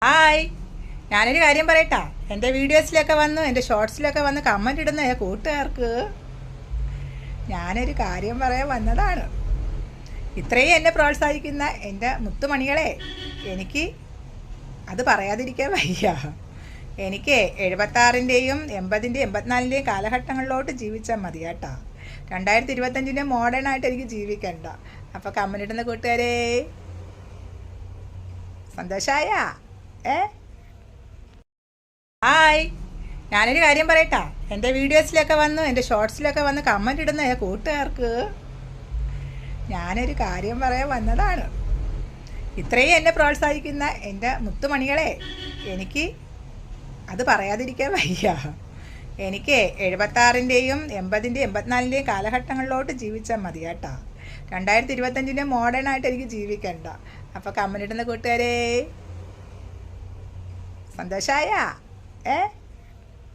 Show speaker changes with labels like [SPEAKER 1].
[SPEAKER 1] Hi, ഞാനൊരു കാര്യം പറയട്ടാ. എൻ്റെ വീഡിയോസിലൊക്കെ വന്ന് എൻ്റെ ഷോർട്സിലൊക്കെ വന്ന് കമൻ്റ് ഇടുന്ന കൂട്ടുകാർക്ക് ഞാനൊരു കാര്യം പറയാൻ വന്നതാണ്. ഇത്രയും എന്നെ പ്രോത്സാഹിക്കുന്ന എൻ്റെ മുത്തുമണികളെ, എനിക്ക് അത് പറയാതിരിക്കാൻ വയ്യ. എനിക്ക് 76-ൻ്റെയും 80-ൻ്റെയും 84-ൻ്റെയും കാലഘട്ടങ്ങളിലോട്ട് ജീവിച്ചാൽ മതി കേട്ടാ. 2025-ൻ്റെ മോഡേൺ ആയിട്ട് എനിക്ക് ജീവിക്കണ്ട. അപ്പോൾ കമൻ്റ് ഇടുന്ന കൂട്ടുകാരെ, സന്തോഷമായ ഹായ്, ഞാനൊരു കാര്യം പറയട്ടാ. എൻ്റെ വീഡിയോസിലൊക്കെ വന്ന് എൻ്റെ ഷോർട്സിലൊക്കെ വന്ന് കമൻ്റ് ഇടുന്ന കൂട്ടുകാർക്ക് ഞാനൊരു കാര്യം പറയാൻ വന്നതാണ്. ഇത്രയും എന്നെ പ്രോത്സാഹിക്കുന്ന എൻ്റെ മുത്തുമണികളെ, എനിക്ക് അത് പറയാതിരിക്കാൻ വയ്യ. എനിക്ക് 76-ൻ്റെയും 80-ൻ്റെയും 84-ൻ്റെയും കാലഘട്ടങ്ങളിലോട്ട് ജീവിച്ചാൽ മതി കേട്ടാ. 2025-ൻ്റെ മോഡേൺ ആയിട്ട് എനിക്ക് ജീവിക്കണ്ട. അപ്പോൾ കമൻ്റ് ഇടുന്ന കൂട്ടുകാരെ, സന്തോഷമായ